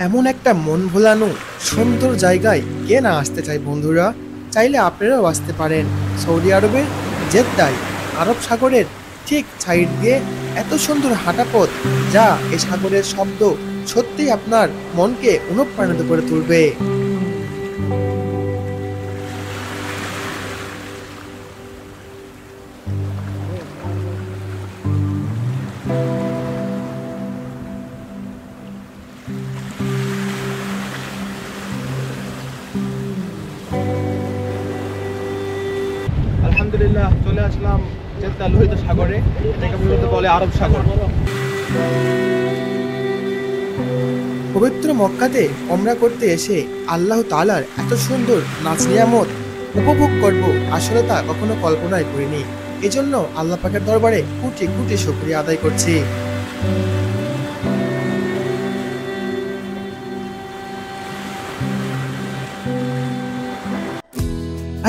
এমন একটা মন ভোলানো সুন্দর জায়গায় কে না আসতে চায় বন্ধুরা। চাইলে আপনারাও আসতে পারেন সৌদি আরবের জেদ্দায়। আরব সাগরের ঠিক সাইড দিয়ে এত সুন্দর হাঁটা পথ, যা এই সাগরের শব্দ সত্যিই আপনার মনকে অনুপ্রাণিত করে তুলবে। আলহামদুলিল্লাহ চলে আসলাম জেদ্দা লোহিত সাগরে, এটাকে মূলত বলে আরব সাগর। পবিত্র মক্কাতে ওমরা করতে এসে আল্লাহ তাআলার এত সুন্দর নাজ নিয়ামত উপভোগ করব, আসলে তা কখনো কল্পনাই করিনি। এজন্য আল্লাহ পাকের দরবারে কোটি কোটি শুকরিয়া আদায় করছি।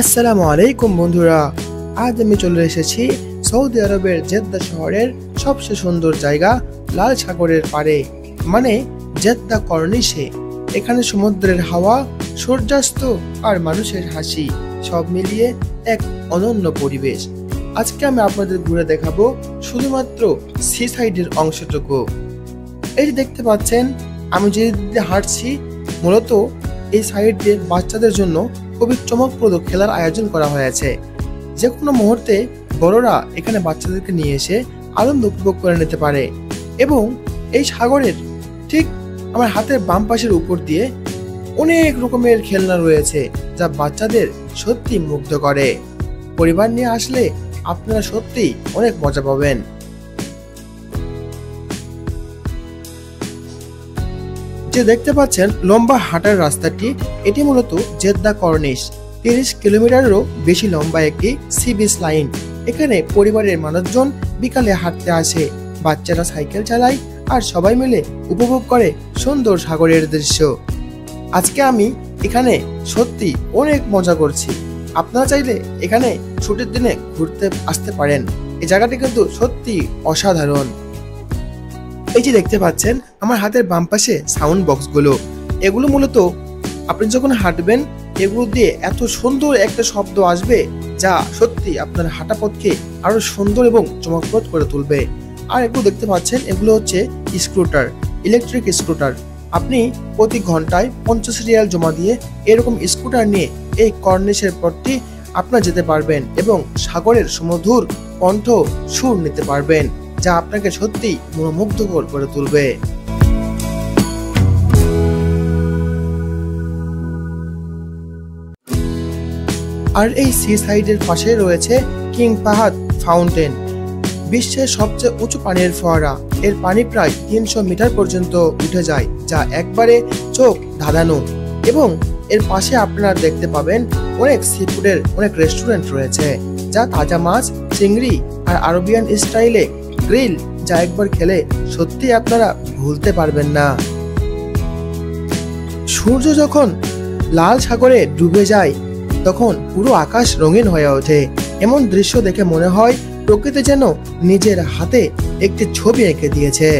আসসালামু আলাইকুম বন্ধুরা, আজ আমি চলে এসেছি সৌদি আরবের জেদ্দা শহরের সবচেয়ে সুন্দর জায়গা লাল সাগরের পাড়ে, মানে জেদ্দা কর্নিশে। এখানে সমুদ্রের হাওয়া, সূর্যাস্ত আর মানুষের হাসি সব মিলিয়ে এক অনন্য পরিবেশ। আজকে আমি আপনাদের ঘুরে দেখাবো শুধুমাত্র সি সাইডের অংশটুকু। এই যে দেখতে পাচ্ছেন আমি যে দিকে হাঁটছি, মূলত এই সাইড দিয়ে বাচ্চাদের জন্য খুবই চমকপ্রদ খেলার আয়োজন করা হয়েছে। যে কোনো মুহূর্তে বড়রা এখানে বাচ্চাদেরকে নিয়ে এসে আনন্দ উপভোগ করে নিতে পারে। এবং এই সাগরের ঠিক আমার হাতের বাম পাশের উপর দিয়ে অনেক রকমের খেলনা রয়েছে, যা বাচ্চাদের সত্যি মুগ্ধ করে। পরিবার নিয়ে আসলে আপনারা সত্যি অনেক মজা পাবেন। যে দেখতে পাচ্ছেন লম্বা হাঁটার রাস্তাটি, এটি মূলত জেদ্দা কর্নিশ। 30 কিলোমিটারেরও বেশি লম্বা একটি সি বিচ লাইন। এখানে পরিবারের মানুষজন বিকালে হাঁটতে আসে, বাচ্চারা সাইকেল চালায় আর সবাই মিলে উপভোগ করে সুন্দর সাগরের দৃশ্য। আজকে আমি এখানে সত্যি অনেক মজা করছি। আপনারা চাইলে এখানে ছুটির দিনে ঘুরতে আসতে পারেন। এই জায়গাটি কিন্তু সত্যি অসাধারণ। এই যে দেখতে পাচ্ছেন আমার হাতের বাম পাশে সাউন্ড বক্সগুলো, এগুলো মূলত আপনি যখন হাঁটবেন এগুলো দিয়ে এত সুন্দর একটা শব্দ আসবে, যা সত্যি আপনার হাঁটা পথকে আরো সুন্দর এবং চমকপ্রদ করে তুলবে। আর এগুলো দেখতে পাচ্ছেন এগুলো হচ্ছে স্কুটার, ইলেকট্রিক স্কুটার। আপনি প্রতি ঘন্টায় 50 রিয়াল জমা দিয়ে এরকম স্কুটার নিয়ে এই কর্নিশের পথটি আপনারা যেতে পারবেন এবং সাগরের সুমধুর কণ্ঠ সুর নিতে পারবেন, যা আপনাকে সত্যি মনোমুগ্ধকর করে তুলবে। আর এই সি সাইডের পাশে রয়েছে কিং ফাহাদ ফাউন্টেন, বিশ্বের সবচেয়ে উঁচু পানির ফোয়ারা। এর পানি প্রায় 300 মিটার পর্যন্ত উঠে যায়, যা একবারে চোখ ধাঁধানো। এবং এর পাশে আপনারা দেখতে পাবেন অনেক সি ফুডের অনেক রেস্টুরেন্ট রয়েছে, যা তাজা মাছ, চিংড়ি আর আরবিয়ান স্টাইলে গ্রিল, যা একবার খেলে সত্যি আপনারা ভুলতে পারবেন না। সূর্য যখন লাল সাগরে ডুবে যায় তখন পুরো আকাশ রঙিন হয়ে ওঠে। এমন দৃশ্য দেখে মনে হয় প্রকৃতি যেন নিজের হাতে একটি ছবি এঁকে দিয়েছে।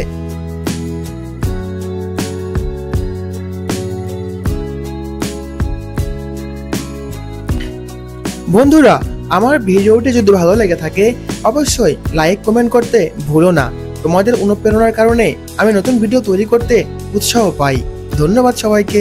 বন্ধুরা, আমার ভিডিওটি যদি ভালো লেগে থাকে অবশ্যই লাইক কমেন্ট করতে ভুলো না। তোমাদের অনুপ্রেরণার কারণে আমি নতুন ভিডিও তৈরি করতে উৎসাহ পাই। ধন্যবাদ সবাইকে।